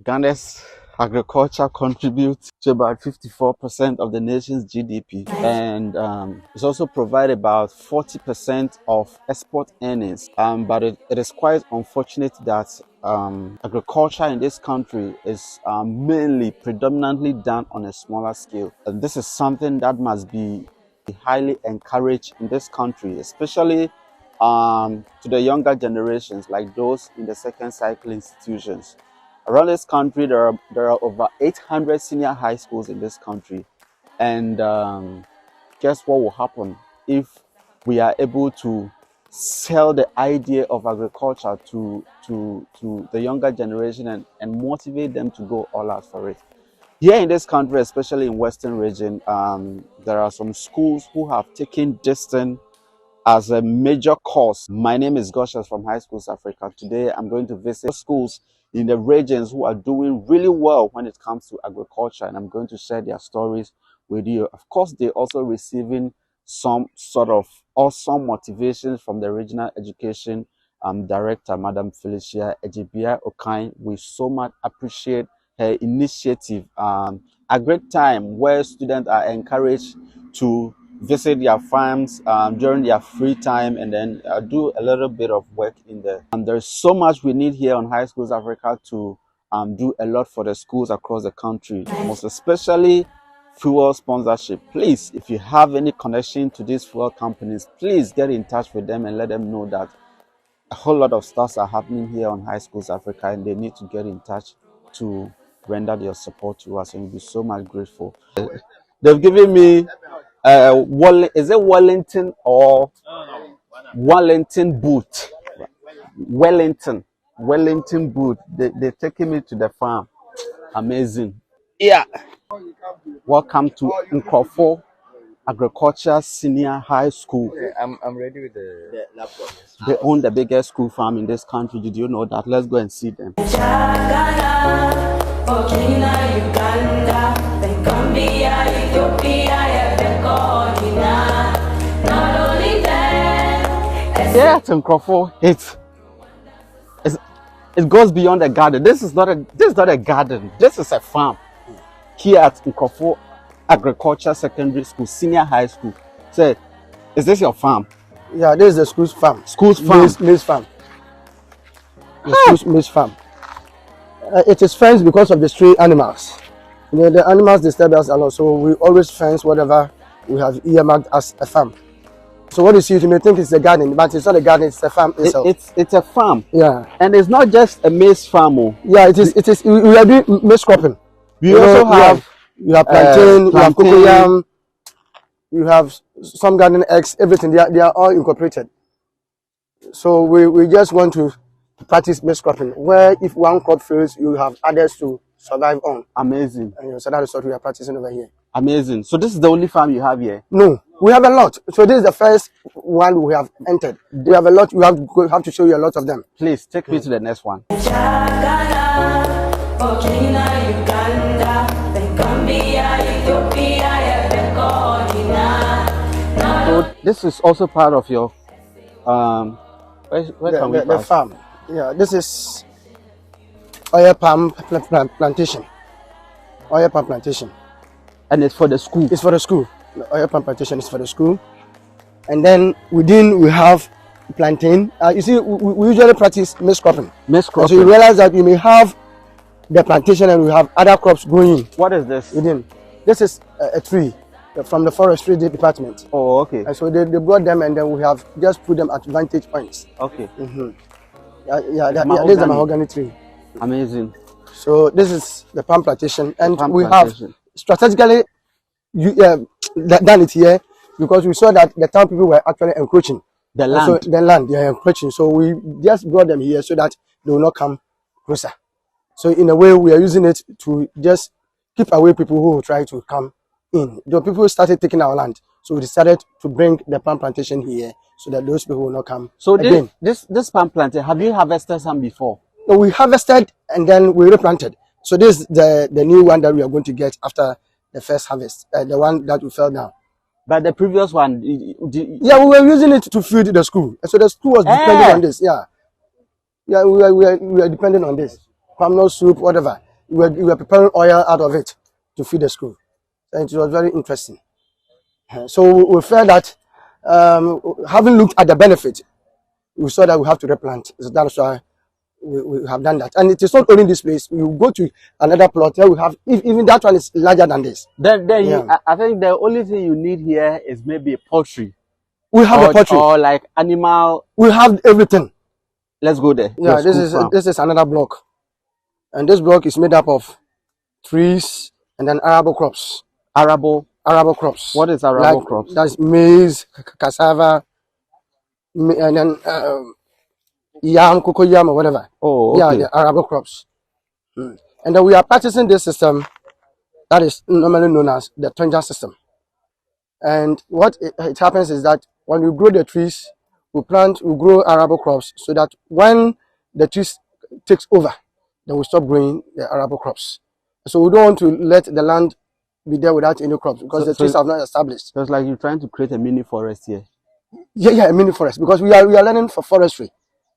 Ghana's agriculture contributes to about 54% of the nation's GDP, and it's also provide about 40% of export earnings. But it is quite unfortunate that agriculture in this country is mainly predominantly done on a smaller scale. And this is something that must be highly encouraged in this country, especially to the younger generations, like those in the second cycle institutions. Around this country, there are over 800 senior high schools in this country, and guess what will happen if we are able to sell the idea of agriculture to the younger generation and motivate them to go all out for it. Here in this country, especially in Western region, there are some schools who have taken distance as a major course. My name is Goshas from High Schools Africa. Today, I'm going to visit schools in the regions who are doing really well when it comes to agriculture, and I'm going to share their stories with you. Of course, they're also receiving some sort of awesome motivation from the regional education director, Madam Felicia Ejibia Okai. We so much appreciate her initiative. A great time where students are encouraged to visit their farms during their free time, and then do a little bit of work in there. There's so much we need here on High Schools Africa to do a lot for the schools across the country, most especially fuel sponsorship. Please, if you have any connection to these fuel companies, please get in touch with them and let them know that a whole lot of stuff are happening here on High Schools Africa, and they need to get in touch to render their support to us, and we'll be so much grateful. They've given me is it Wellington or Wellington boot? Wellington boot. They're taking me to the farm. Amazing. Yeah. Welcome to Nkroful Agriculture Senior High School. Yeah, I'm ready with the laptop. They own the biggest school farm in this country. Did you know that? Let's go and see them. Yeah, it's Nkroful. It goes beyond a garden. This is not a garden. This is a farm. Here at Nkroful Agriculture Secondary School, Senior High School. So, is this your farm? Yeah, this is the school's farm. School's farm. Maize farm. The school's maize farm. It is fenced because of the stray animals. You know, the animals disturb us a lot, so we always fence whatever we have earmarked as a farm. So what you see, you may think it's a garden, but it's not a garden. It's a farm itself. It's a farm. Yeah, and it's not just a maize farm. Oh. Yeah, it is. It is. We are doing maize cropping. We also have you have plantain, you have cocoyam, you have some garden eggs, everything. They are all incorporated. So we just want to practice maize cropping, where if one crop fails, you have others to survive on. Amazing. And so that is what we are practicing over here. Amazing. So this is the only farm you have here? No, we have a lot. So this is the first one we have entered. We have a lot. We have to show you a lot of them. Please take me to the next one. So this is also part of your the farm. Yeah, this is oil palm plantation. Oil palm plantation. And it's for the school. It's for the school. The oil palm plantation is for the school. And then within we have plantain. You see, we usually practice maize cropping. Maize cropping. So you realize that you may have the plantation and we have other crops growing. What is this? Within. This is a tree from the forestry department. Oh, okay. And so they brought them, and then we have just put them at vantage points. Okay. Yeah, this is the mahogany tree. Amazing. So this is the palm plantation, and we have strategically done it here because we saw that the town people were actually encroaching the land. So the land, they are encroaching. So we just brought them here so that they will not come closer. So in a way, we are using it to just keep away people who will try to come in. The people started taking our land, so we decided to bring the palm plantation here so that those people will not come. So again. this palm plantation, have you harvested some before? No, we harvested and then we replanted. So this is the new one that we are going to get after the first harvest, the one that we fell down. But the previous one, yeah, we were using it to feed the school. So the school was depending on this. Yeah, we are depending on this. Palm nut soup, whatever. we were preparing oil out of it to feed the school. And it was very interesting. So we felt that having looked at the benefit, we saw that we have to replant. So that's why we have done that. And it is not only this place. We go to another plot where we have, even that one is larger than this. Then I think the only thing you need here is maybe a poultry. We have a poultry. Or like animal. We have everything. Let's go there. Yeah, this is another block. And this block is made up of trees and then arable crops. Arable crops. What is arable crops? That's maize, cassava, and then yam, cocoa yam, or whatever. Oh, okay. Yeah, the arable crops. And then we are practicing this system that is normally known as the trencher system. And what it happens is that when we grow the trees, we grow arable crops so that when the trees takes over, then we stop growing the arable crops. So we don't want to let the land be there without any crops because the trees have not established. So it's like you're trying to create a mini forest here. Yeah, a mini forest, because we are learning for forestry,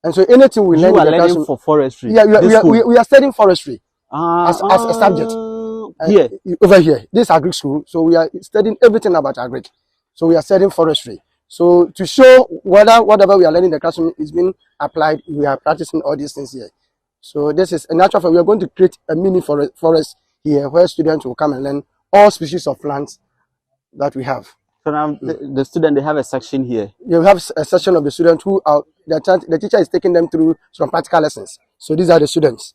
and so anything we learn in the classroom for forestry. Yeah, we are studying forestry as a subject here over here. This is agric school, so we are studying everything about agric. So we are studying forestry. So to show whether whatever we are learning in the classroom is being applied, we are practicing all these things here. So this is a natural fact. We are going to create a mini forest here where students will come and learn all species of plants that we have. So now the student, they have a section here. You have a section of the students who are, the teacher is taking them through some practical lessons. So these are the students.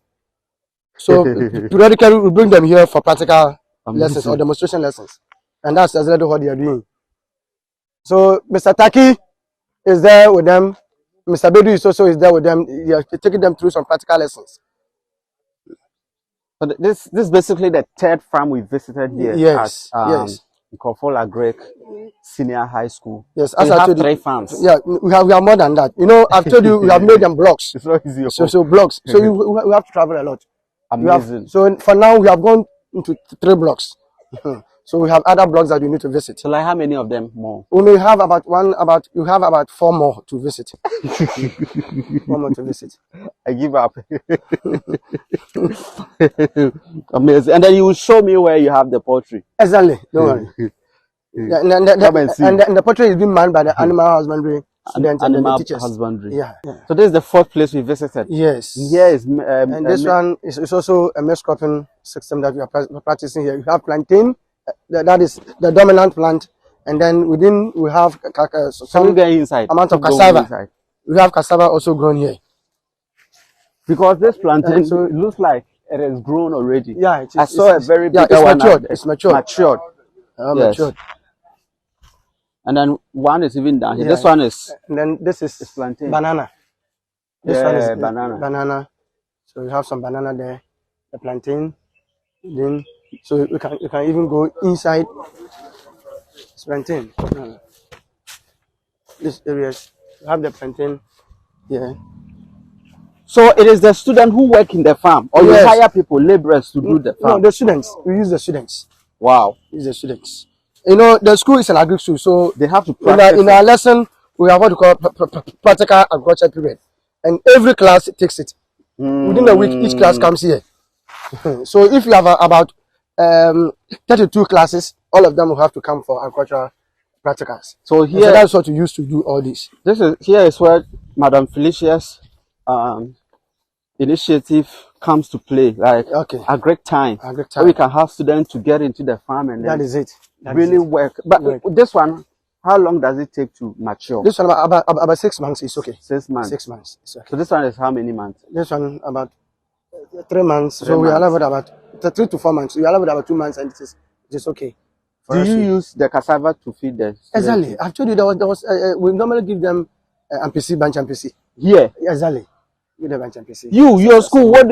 So periodically we bring them here for practical lessons or demonstration lessons. And that's exactly what they are doing. So Mr. Taki is there with them. Mr. Bedu is there with them. They are taking them through some practical lessons. So this is basically the third farm we visited here. Yes, at Nkroful Agric Senior High School. Yes, so as I told you, 3 farms. Yeah, we have more than that. You know, I've told you we have made them blocks. It's not easy. So blocks. So we have to travel a lot. Amazing. So for now we have gone into 3 blocks. So we have other blocks that you need to visit. So like how many of them more? We may have about 4 more to visit. 4 more to visit. I give up. Amazing. And then you will show me where you have the poultry. Exactly. Don't worry. And the poultry is being manned by the animal husbandry students and the teachers. Husbandry. Yeah. So this is the 4th place we visited. Yes. Here is and this one is also a mixed cropping system that we are practicing here. We have plantain. That is the dominant plant, and then within we have some amount of cassava. We have cassava also grown here. Because this plantain, it looks like it is grown already. Yeah, I saw a very big one. It's matured. Matured. And then one is even down here. This one is. And then this is plantain. Banana. This one is banana. Banana. So we have some banana there. The plantain. Then. So you can even go inside this plantain. This areas have the plantain here. So it is the student who work in the farm, or you hire people, laborers to do the farm? No, the students. We use the students. Wow. We use the students. You know, the school is an agric school, so they have to practice. In our lesson, we have what we call practical agriculture period, and every class takes it. Within a week, each class comes here. So if you have about 32 classes, all of them will have to come for agricultural practicals. So here, that's what we used to do all this. Here is where Madam Felicia's initiative comes to play, like agric time. So we can have students to get into the farm and that is it. Really work. But this one, how long does it take to mature? This one about 6 months is okay. 6 months. 6 months. It's okay. So this one is how many months? This one about 3 months. So we allow it about 3 to 4 months. We allow it about 2 months, and it is okay. Do you use the cassava to feed them? Exactly. I've told you there was we normally give them MPC, bunch MPC. Yeah. Exactly. Give them bunch MPC. Your school, what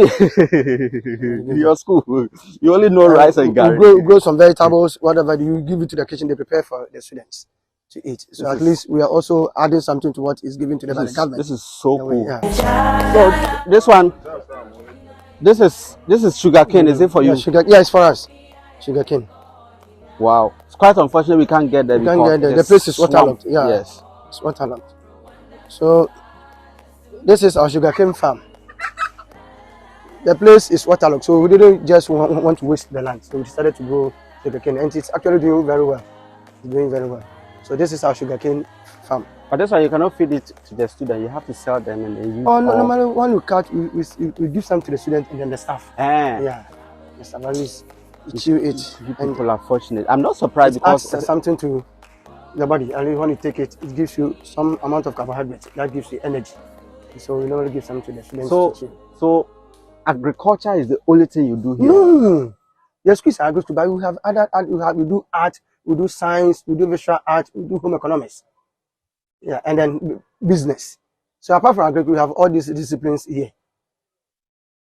your school, you only know rice and garlic. We grow some vegetables, whatever. You give it to the kitchen, they prepare for the students to eat. So at least we are also adding something to what is given to them by the government. This is so cool. So this one, this is sugarcane. Is it for you? Yeah, it's for us. Sugarcane. Wow, it's quite unfortunate we can't get there. We can't get there. The place is waterlogged. Yeah, yes, it's waterlogged. So this is our sugarcane farm. the place is waterlogged, so we didn't just want to waste the land. So we decided to grow sugarcane, and it's actually doing very well. It's doing very well. So this is our sugarcane farm. But that's why you cannot feed it to the student. You have to sell them and then use. Oh, no, normally when we cut, we give some to the student and then the staff. Yeah, the staff always chew it. People are fortunate. I'm not surprised because adds something to the body, and when you take it, it gives you some amount of carbohydrates that gives you energy. So we normally give some to the students. So agriculture is the only thing you do here? No, the school is agriculture, but we have other we do art, we do science, we do visual art, we do home economics. Yeah, and then business. So apart from agriculture, we have all these disciplines here.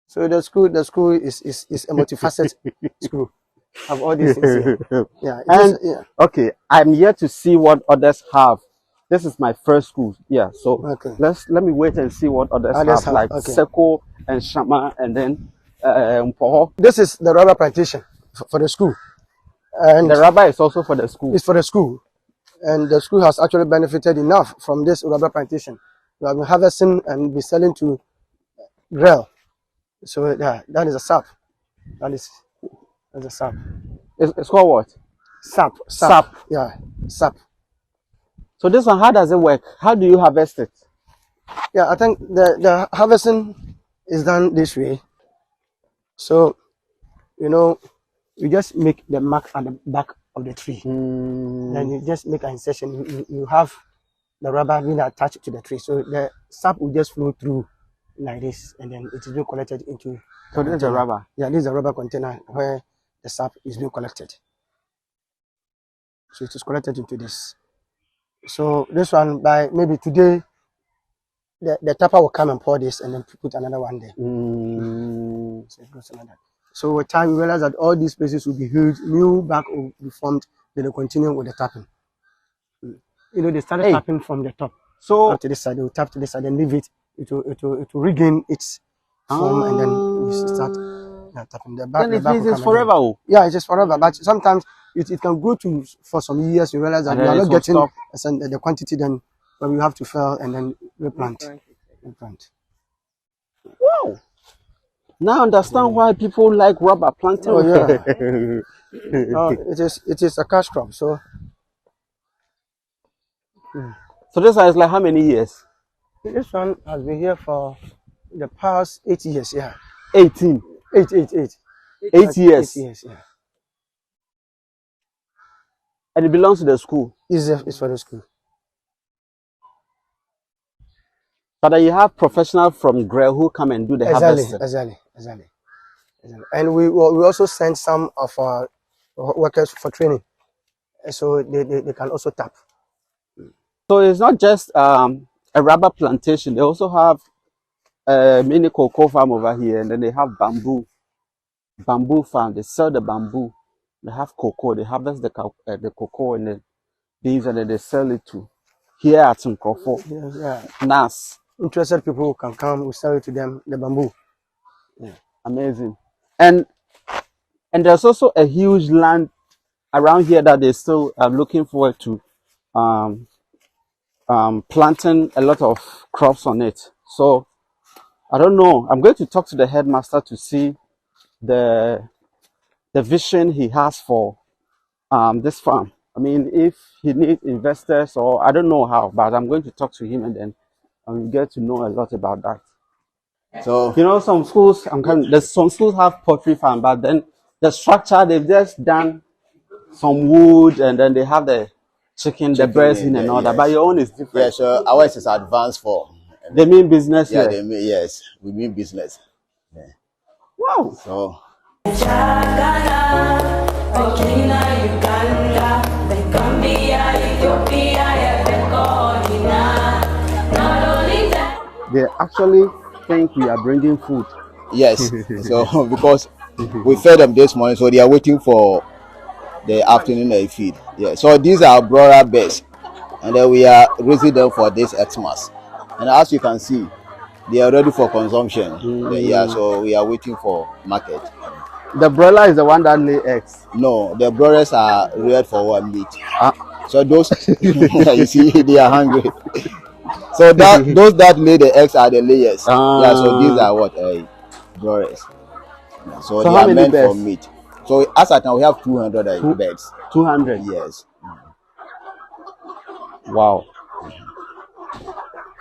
So the school is a multifaceted school. Have all these things here. Yeah, okay, I'm here to see what others have. This is my first school. Yeah, so let me wait and see what others have, like Seko and Shama, and then Mpoho. This is the rubber plantation for the school. And the rubber is also for the school. It's for the school. And the school has actually benefited enough from this rubber plantation. We have been harvesting and be selling to rail. So yeah, that is a sap. That's a sap. It's called what? Sap. Yeah, sap. So this one, how does it work? How do you harvest it? Yeah, I think the harvesting is done this way. So, you know, you just make the mark at the back of the tree. Then you just make an insertion. You have the rubber being attached to the tree. So the sap will just flow through like this, and then it is being collected into. So this is the rubber? Yeah, this is a rubber container where the sap is being collected. So it is collected into this. So this one, by maybe today, the tapper will come and pour this and then put another one there. So it goes like that. So with time, we realize that all these places will be huge, new back will be formed, then they continue with the tapping. You know, they started tapping from the top. So up to this side, they will tap to this side and leave it. It will regain its form, and then you start tapping. The back is forever. Yeah, it is forever. But sometimes it can go for some years. You realize that you are not getting the quantity, then but you have to fell and then replant. Wow! Now I understand why people like rubber planting. Oh yeah. It is a cash crop. So this one is like how many years? This one has been here for the past 8 years. Yeah. 18. 8 years. 8 years. Yeah. And it belongs to the school. It's for the school. But you have professionals from Grell who come and do the harvesting. Exactly. And we also send some of our workers for training, so they can also tap. So it's not just a rubber plantation. They also have a mini cocoa farm over here, and then they have bamboo farm. They sell the bamboo. They have cocoa. They harvest the cocoa and the beans, and then they sell it to here at Nkroful. Yeah. NAS. Interested people can come. We sell it to them. The bamboo. Yeah. Amazing. And there's also a huge land around here that they still are looking forward to planting a lot of crops on it. So I don't know. I'm going to talk to the headmaster to see the vision he has for this farm. I mean, if he needs investors, or I don't know how, but I'm going to talk to him, and then we'll get to know a lot about that. So you know, some schools have poultry farm, but then the structure, they've just done some wood, and then they have the chicken the birds in and all that. But your own is different. Yeah, so ours is advanced for. They mean business. Yeah, yes, we mean business. Yeah. Wow. So. They actually think we are bringing food. Yes. So because we fed them this morning, so they are waiting for the afternoon feed. Yeah. So these are broiler birds, and then we are raising them for this Xmas. And as you can see, they are ready for consumption. Yeah. So we are waiting for market. The broiler is the one that lay eggs. No, the broilers are reared for meat. So those you see, they are hungry. So those that lay the eggs are the layers. Yeah, so these are what broilers. So So they how are many meant for birds? meat. So as at now we have 200 birds. 200. Yes. Wow.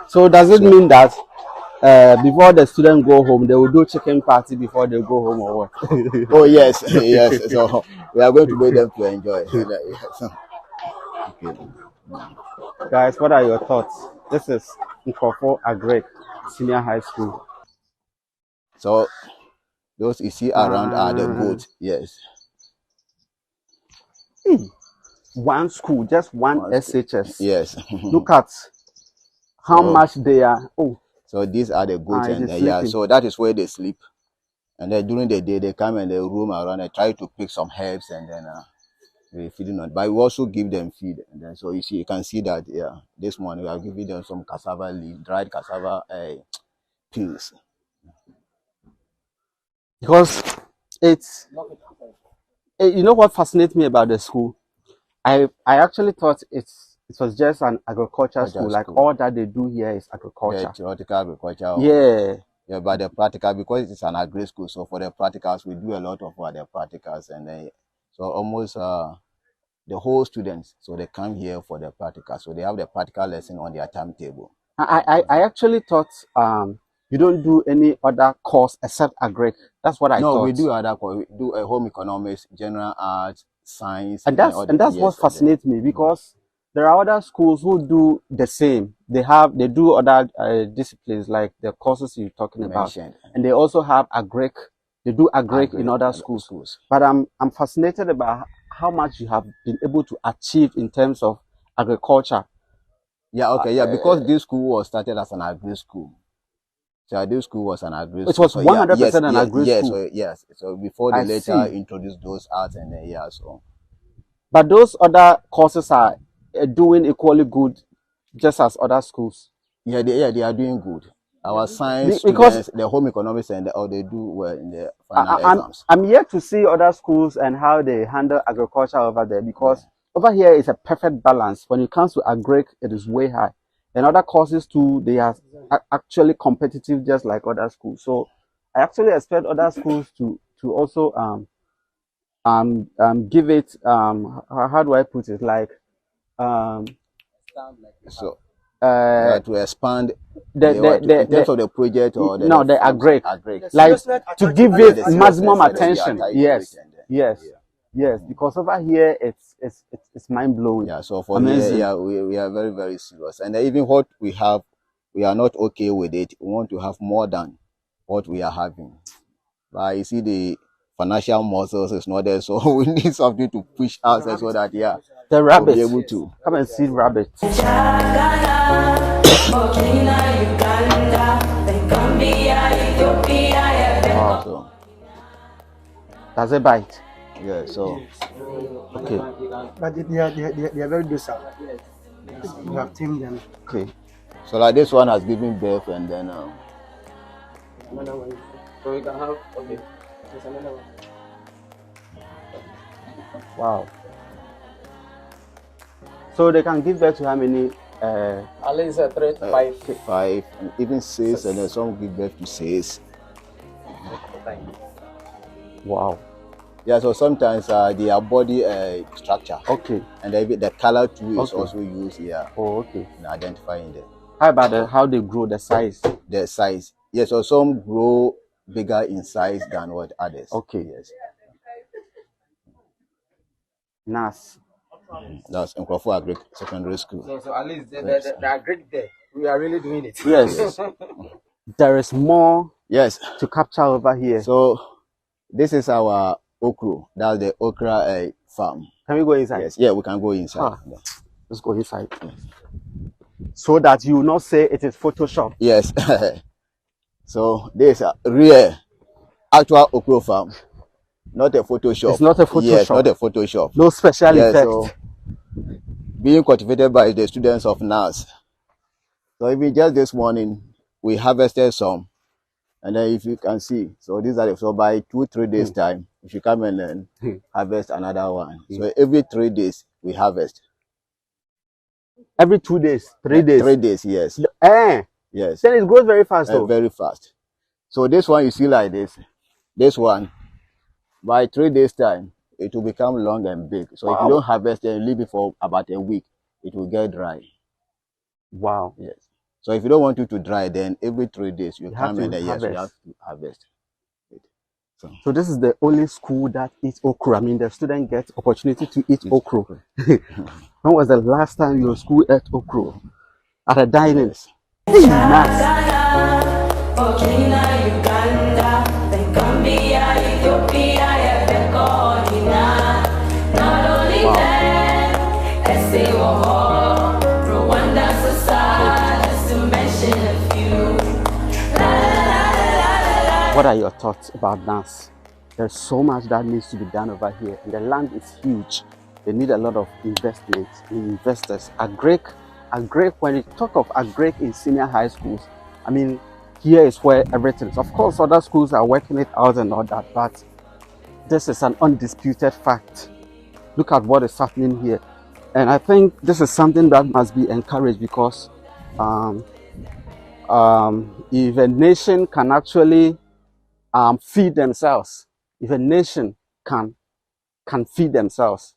So does it So mean that before the students go home, they will do chicken party before they go home, or what? oh yes, yes. So we are going to make them to enjoy. Yes. Okay. Guys, what are your thoughts? This is Nkroful Agric Senior High School. So those you see around are the Uh, goats. Yes. One school, just one One school. SHS. Yes. Look at how So much they are. Oh, so these are the goats, it and is yeah. sleeping. So that is where they sleep. And then during the day they come and they roam around and try to pick some herbs, and then we feeding on. But we also give them feed, and then so you can see that this morning we are giving them some cassava leaf, dried cassava peels. Because it's, you know what fascinates me about the school? I actually thought it was just an agriculture school. Like all that they do here is agriculture. The theoretical agriculture. Yeah. Yeah, but the practical, because it is an agri school, so for the practicals we do a lot of the practicals, and then so almost the whole students, so they come here for the practical, so they have the practical lesson on their timetable. I actually thought you don't do any other course except agric. That's what I thought. No, we do other course. We do a home economics, general arts, science, and that's what fascinates me, because there are other schools who do the same. They do other disciplines like the courses you're talking about, and they also have agric. They do agric in other schools. But I'm fascinated about how much you have been able to achieve in terms of agriculture. Yeah, okay, yeah, because this school was started as an agri school. So this school was an agri school. It was 100% an agri school. So yes, so before they later introduced those arts, and then so. But those other courses are doing equally good, just as other schools. Yeah, they are doing good. Our science students, the home economics, and they do well in the final exams. I'm yet to see other schools and how they handle agriculture over there, because over here is a perfect balance. When it comes to agric, it is way high. And other courses too, they are actually competitive, just like other schools. So I actually expect other schools to also give it how do I put it, like so to expand in terms of the project or the agric, like to give it maximum attention. Yes, because over here it's mind blowing. Yeah, so for here, we are very, very serious, and even what we have, we are not okay with it. We want to have more than what we are having. But you see, the financial muscles is not there, so we need something to push us so that the rabbits, we'll be able to come and see rabbits. Wow. So, does it bite? Yeah, so okay. But they are very docile. You have tamed them. Okay. So like this one has given birth, and then so we can have there's another one. Wow. So they can give birth to how many? At least 3 to 5. 5, and even 6, and then some give birth to 6. Wow. Yeah, so sometimes their body structure. Okay. And the color too is also used here. Oh, okay. In identifying them. How about how they grow, the size? The size. Yes, so some grow bigger in size than what others. Okay. Yes. Nice. That's Nkroful Agric Secondary School. So at least the agric there, we are really doing it. Yes. There is more to capture over here. So this is our okra. That's the okra farm. Can we go inside? Yes. Yeah, we can go inside. Let's go inside. So that you will not say it is Photoshop. Yes. So this is a real actual okra farm. Not a Photoshop. It's not a Photoshop. Yes, not a Photoshop. No special effect. So being cultivated by the students of NAS. So even just this morning, we harvested some. And then if you can see, so these are so by 2-3 days time, if you come and then harvest another one. So every 3 days we harvest. Every 2 days, 3 days. 3 days, yes. Yes. Yes. Then it grows very fast. Very fast. So this one you see like this one, by 3 days time, it will become long and big. So if you don't harvest and leave it for about a week, it will get dry. Wow. Yes. So if you don't want it to dry, then every 3 days you come and then yes, you have to harvest it. So this is the only school that eats okra. I mean, the student gets opportunity to eat okra. When was the last time your school ate okra? At a dining? Yes. Hey, nice. What are your thoughts about NAS? There's so much that needs to be done over here, and the land is huge. They need a lot of investment, investors. Agric, when you talk of agric in senior high schools, I mean, here is where everything is. Of course, other schools are working it out and all that, but this is an undisputed fact. Look at what is happening here. And I think this is something that must be encouraged, because if a nation can actually feed themselves, if a nation can feed themselves,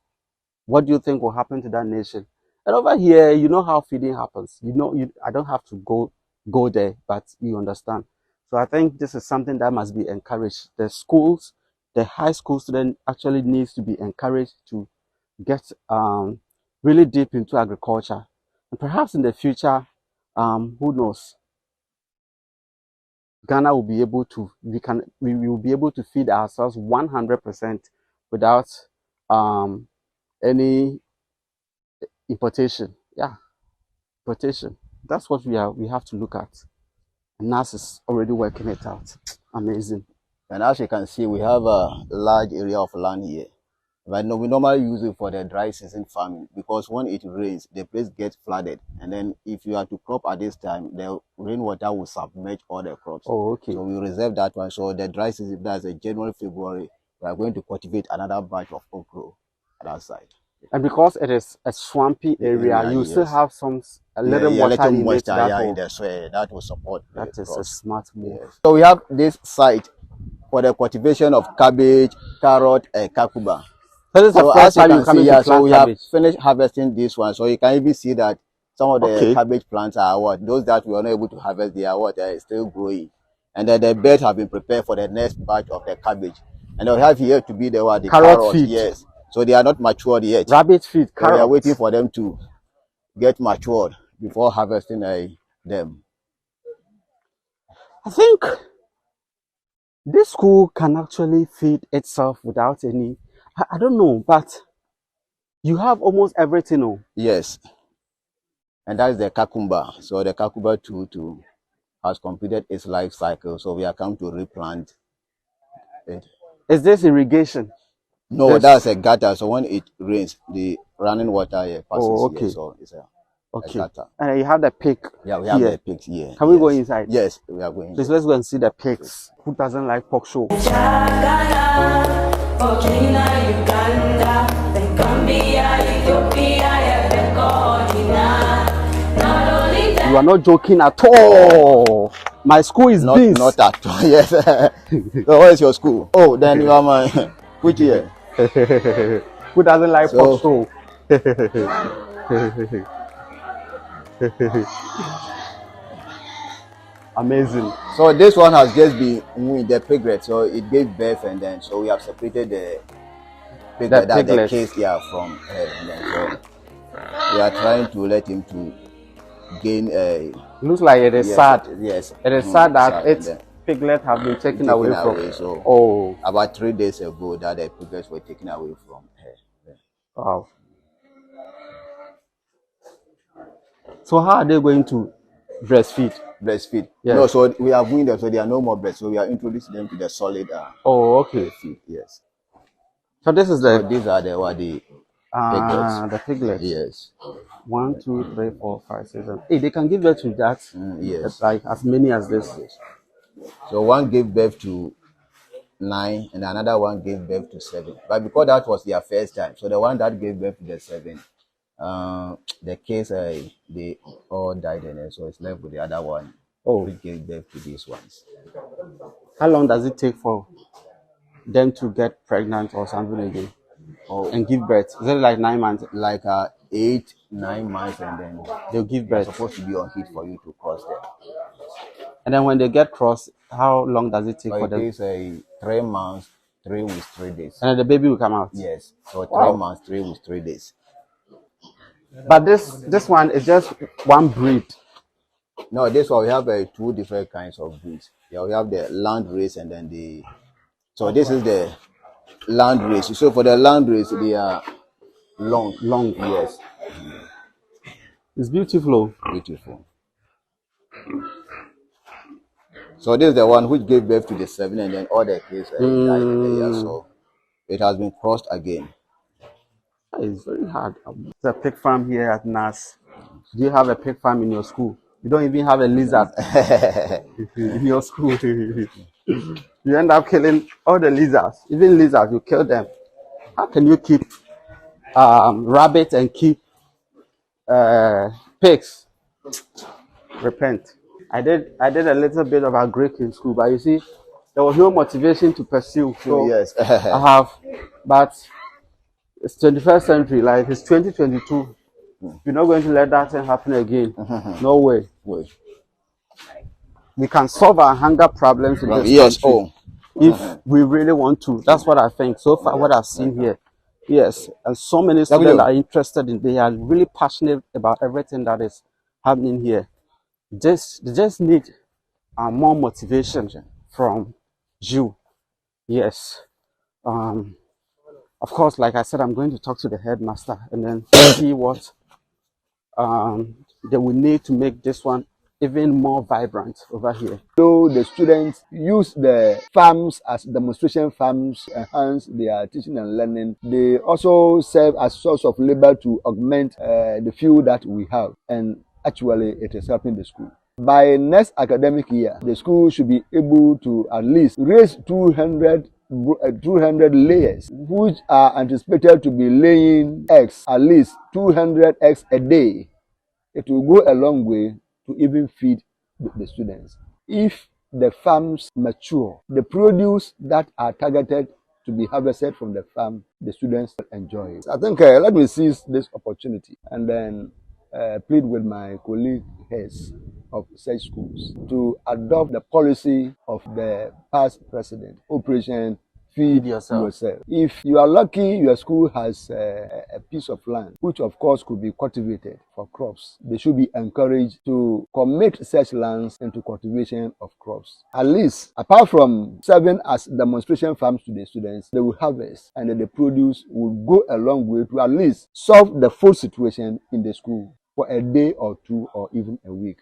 what do you think will happen to that nation? And over here, you know how feeding happens. I don't have to go there, but you understand. So I think this is something that must be encouraged. The schools, the high school student actually needs to be encouraged to get really deep into agriculture. And perhaps in the future, who knows, Ghana will be able to, we will be able to feed ourselves 100% without any importation. Yeah, importation. That's what we have to look at. And NAS is already working it out. Amazing. And as you can see, we have a large area of land here. But no, we normally use it for the dry season farming, because when it rains, the place gets flooded. And then if you are to crop at this time, the rainwater will submerge all the crops. Oh, okay. So we reserve that one. So the dry season, that's January, February, we are going to cultivate another batch of okra at that side. And because it is a swampy area, you still have a little water in moisture it in the soil that will support. That is a smart move. Yes. So we have this site for the cultivation of cabbage, carrot, and cucumber. So this is the first time you come to plant so we cabbage. have finished harvesting this one. So you can even see that some of the cabbage plants are what? Those that we are not able to harvest, they are what? They are still growing. And then the beds have been prepared for the next batch of the cabbage. And we have here to be the carrot feed. Yes. So they are not matured yet. Rabbit feed, carrots. So we are waiting for them to get matured before harvesting them. I think this school can actually feed itself without any, I don't know, but you have almost everything. Oh. Yes. And that's the cucumber. So the cucumber too has completed its life cycle. So we are come to replant it. Is this irrigation? No, that's a gutter. So when it rains, the running water here passes here. So it's a gutter. And you have the pig. Yeah, we have the pigs here. Can we go inside? Yes, we are going. Please, let's go and see the pigs. Who doesn't like pork show? You are not joking at all. My school is this. Not at all. Yes. So where is your school? Oh, then you are my. Which year? Who doesn't like pork show? Amazing. So this one has just been with the piglet, so it gave birth, and then so we have separated the piglet, the case here from her, and then so we are trying to let him to gain a. Looks like it is sad. Yes, it is sad that its piglet have been taken away from. So about 3 days ago, that the piglets were taken away from her. Yeah. Wow. So how are they going to breastfeed? Yes. No, so we are doing them, so they are no more breast. So we are introducing them to the solid. Feed. Yes. So this is the. So these are the piglets. The piglets. Yes. 1, 2, 3, 4, 5, 6, 7. Hey, they can give birth to that. Yes. Like as many as this. So one gave birth to 9, and another one gave birth to 7. But because that was their first time, so the one that gave birth to the 7. The case they all died, and so it's left with the other one Oh, which gave birth to these ones. how long does it take for them to get pregnant or something again Oh, and give birth? Is it like 9 months? like 8, 9 months, and then They'll give they're birth. supposed to be on heat for you to cross them. And then when they get crossed, how long does it take So for it them? takes 3 months, 3 weeks, 3 days. And then the baby will come out. Yes, so 3 Wow. months, 3 weeks, 3 days. But this one is just one breed. No, this one we have 2 different kinds of breeds. Yeah, we have the land race and then the. So this is the land race. So for the land race, they are long. Long. Yes, It's beautiful. beautiful. So this is the one which gave birth to the 7, and then all the kids died in the year. So it has been crossed again. It's very hard. There's a pig farm here at NAS. Do you have a pig farm in your school? You don't even have a lizard in your school. You end up killing all the lizards. Even lizards, you kill them. How can you keep rabbits and keep pigs? Repent. I did a little bit of agric in school, but you see, there was no motivation to pursue. So Yes. I have, but it's 21st century, like it's 2022. You're not going to let that thing happen again. No way. Wait. We can solve our hunger problems in this Yes. country if we really want to. That's what I think. So far, what I've seen here. Yes, and so many students are interested in. They are really passionate about everything that is happening here. They just need more motivation from you. Yes. Of course, like I said, I'm going to talk to the headmaster and then see what they will need to make this one even more vibrant over here. So the students use the farms as demonstration farms to enhance their teaching and learning. They also serve as source of labor to augment the field that we have, and actually it is helping the school. By next academic year, the school should be able to at least raise 200 layers, which are anticipated to be laying eggs, at least 200 eggs a day. It will go a long way to even feed the students. If the farms mature, the produce that are targeted to be harvested from the farm, the students enjoy it. I think let me seize this opportunity and then plead with my colleague heads of such schools to adopt the policy of the past president, Operation Feed yourself. If you are lucky, your school has a piece of land, which of course could be cultivated for crops. They should be encouraged to commit such lands into cultivation of crops. At least, apart from serving as demonstration farms to the students, they will harvest and then the produce will go a long way to at least solve the food situation in the school for a day or two or even a week.